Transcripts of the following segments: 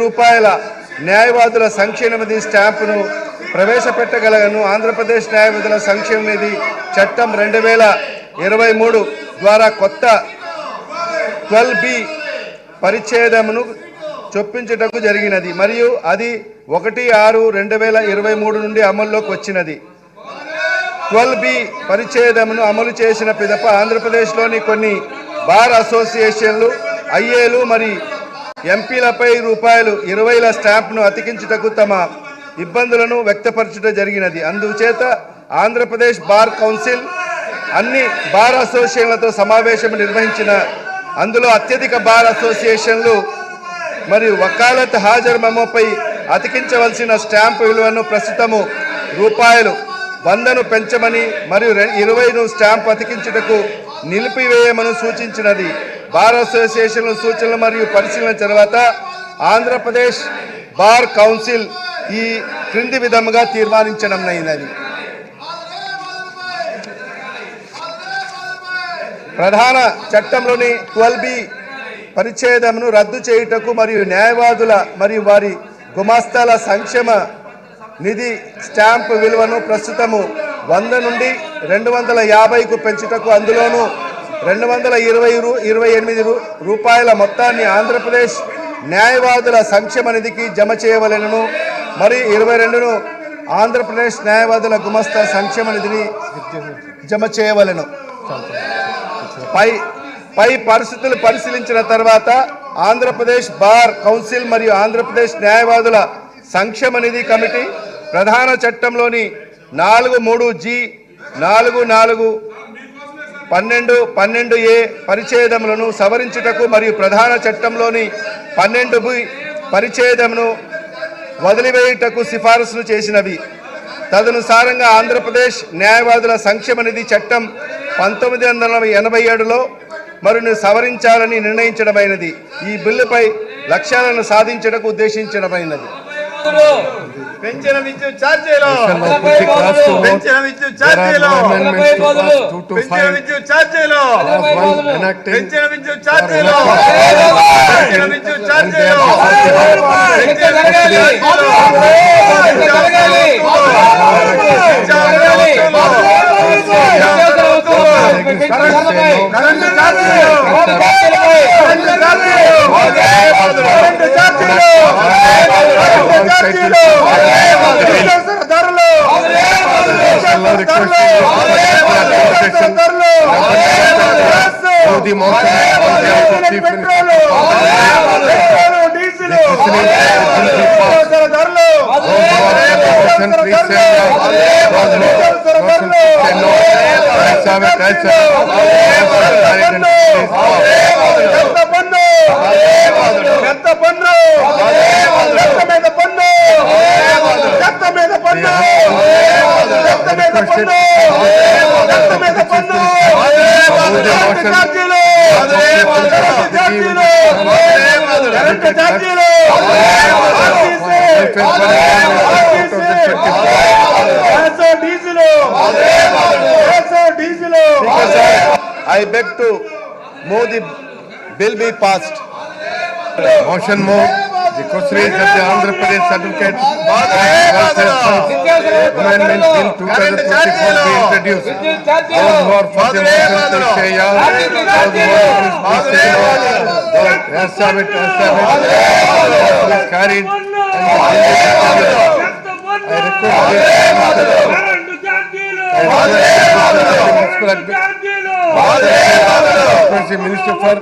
రూపాయల న్యాయవాదుల సంక్షేమ నిధి స్టాంపును ప్రవేశపెట్టగలను. ఆంధ్రప్రదేశ్ న్యాయవాదుల సంక్షేమ నిధి చట్టం 2023 ద్వారా కొత్త 12B పరిచ్ఛేదమును చొప్పించుటకు జరిగినది మరియు అది 1/6/2023 నుండి అమల్లోకి వచ్చినది. 12B పరిచ్ఛేదమును అమలు చేసిన పిదప ఆంధ్రప్రదేశ్లోని కొన్ని బార్ అసోసియేషన్లు, ఐఏలు మరియు ఎంపీలపై ₹20ల స్టాంప్ను అతికించుటకు తమ ఇబ్బందులను వ్యక్తపరచడం జరిగినది. అందుచేత ఆంధ్రప్రదేశ్ బార్ కౌన్సిల్ అన్ని బార్ అసోసియేషన్లతో సమావేశం నిర్వహించిన అందులో అత్యధిక బార్ అసోసియేషన్లు మరియు వకాలత్ హాజరు మెమోపై అతికించవలసిన స్టాంపు విలువను ప్రస్తుతము ₹100ను పెంచమని మరియు 20ను స్టాంపు అతికించుటకు నిలిపివేయమని సూచించినది. బార్ అసోసియేషన్ల సూచనలు మరియు పరిశీలన తర్వాత ఆంధ్రప్రదేశ్ బార్ కౌన్సిల్ ఈ క్రింది విధముగా తీర్మానించడమైనది. ప్రధాన చట్టంలోని 12B పరిచ్ఛేదమును రద్దు చేయుటకు మరియు న్యాయవాదుల మరియు వారి గుమాస్తాల సంక్షేమ నిధి స్టాంపు విలువను ప్రస్తుతము 100 నుండి 250కు పెంచుటకు అందులోనూ ₹228 మొత్తాన్ని ఆంధ్రప్రదేశ్ న్యాయవాదుల సంక్షేమ నిధికి జమ చేయవలెను మరియు 22ను ఆంధ్రప్రదేశ్ న్యాయవాదుల గుమస్తా సంక్షేమ నిధిని జమ చేయవలెను. పై పరిస్థితులు పరిశీలించిన తర్వాత ఆంధ్రప్రదేశ్ బార్ కౌన్సిల్ మరియు ఆంధ్రప్రదేశ్ న్యాయవాదుల సంక్షేమ నిధి కమిటీ ప్రధాన చట్టంలోని 43G 44 12 12A పరిచ్ఛేదములను సవరించుటకు మరియు ప్రధాన చట్టంలోని 12B పరిచ్ఛేదమును వదిలివేయుటకు సిఫారసులు చేసినవి. తదనుసారంగా ఆంధ్రప్రదేశ్ న్యాయవాదుల సంక్షేమ నిధి చట్టం 1987లో మరిన్ని సవరించాలని నిర్ణయించడమైనది. ఈ బిల్లుపై లక్ష్యాలను సాధించడానికి ఉద్దేశించడమైనది. పెంచిన విద్యుత్ ఛార్జీలు పెంచిన విద్యుత్ ఛార్జీలు పెంచిన విద్యుత్ ఛార్జీలు పెంచిన విద్యుత్ ఛార్జీలు పెంచిన విద్యుత్ ఛార్జీలు I beg to move the bill be passed. Motion move. The question is that the Andhra Pradesh Advocate Amendment Bill 2024 be introduced. Those who are for the motion to say yes. Those who are against say no. Yes, have it. Yes, have it. Motion is carried. I request the Minister for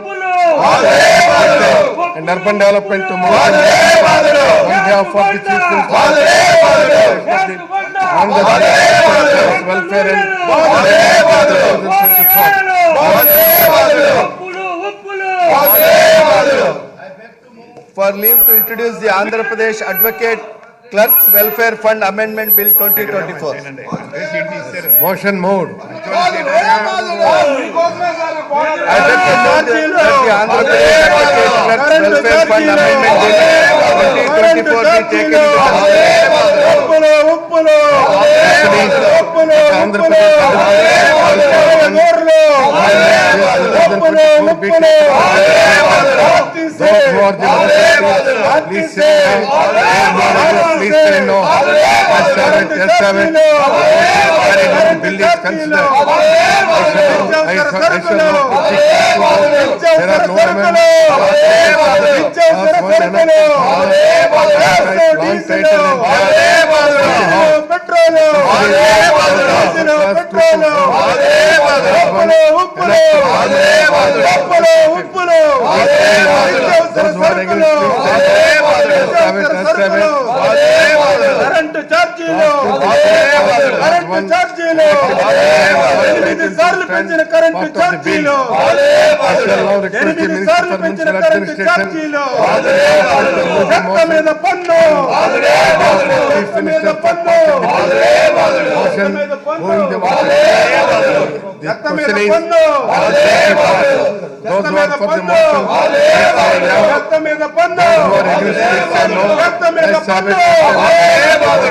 and Urban Development to move on behalf of the Chief Minister on the welfare and for leave to introduce the Andhra Pradesh Advocate Clerks Welfare Fund Amendment Bill 2024. Motion moved. I beg to move that the Andhra Pradesh Advocate Clerks Welfare Fund Amendment Bill 2024 be taken into consideration. Andhra Pradesh please say no. Bill is considered. Current ఛార్జీలు 8 సార్లు పెంచిన current ఛార్జీలు 8 సార్లు పెంచిన current ఛార్జీలు చెత్త మీద పన్ను చెత్త మీద పన్ను చెత్త మీద పన్ను చెత్త మీద పన్ను చెత్త మీద పన్ను చెత్త మీద పన్ను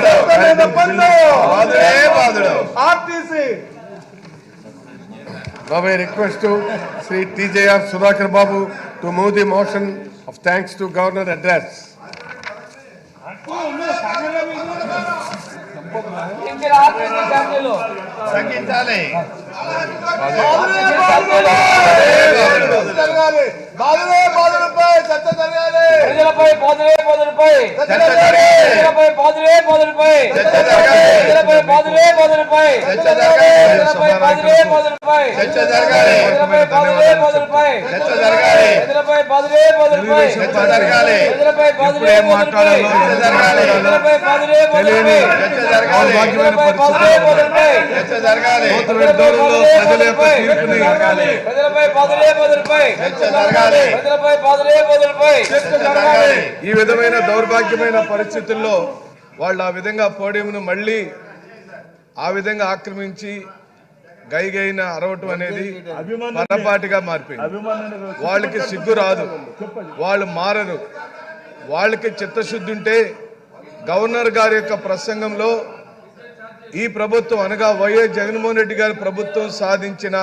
చెత్త మీద పన్ను RTC. Now I request to Sri TJR Sudhakar Babu to move the motion of thanks to Governor address. తగ్గించాలి. బాధలపై చర్చ జరగాలి. ప్రజలపై బాధలపై చర్చ జరగాలి. ప్రజలపై బాధలపై చర్చ జరగాలి. ప్రజలపై బాధలపై చర్చ జరగాలి. ప్రజలపై బాధలపై చర్చ జరగాలి. ప్రజలపై బాధలపై చర్చ జరగాలి. ప్రజలపై బాధలపై చర్చ జరగాలి. ప్రజలపై బాధలపై చర్చ జరగాలి. ప్రజలపై బాధలపై చర్చ జరగాలి. చర్చ జరగాలి. ప్రజల యొక్క తీర్పుని ప్రజలపై బాధలపై చర్చ జరగాలి. ప్రజలపై బాధలపై చర్చ జరగాలి. ఈ విధమైన దౌర్భాగ్యమైన పరిస్థితుల్లో వాళ్ళు ఆ విధంగా పోడియంను మళ్ళీ ఆ విధంగా ఆక్రమించి గైగైన అరవటం అనేది పొరపాటుగా మారిపోయింది. వాళ్ళకి సిగ్గు రాదు, వాళ్ళు మారరు. వాళ్ళకి చిత్తశుద్ధి ఉంటే గవర్నర్ గారి యొక్క ప్రసంగంలో ఈ ప్రభుత్వం అనగా వైఎస్ జగన్మోహన్ రెడ్డి గారి ప్రభుత్వం సాధించిన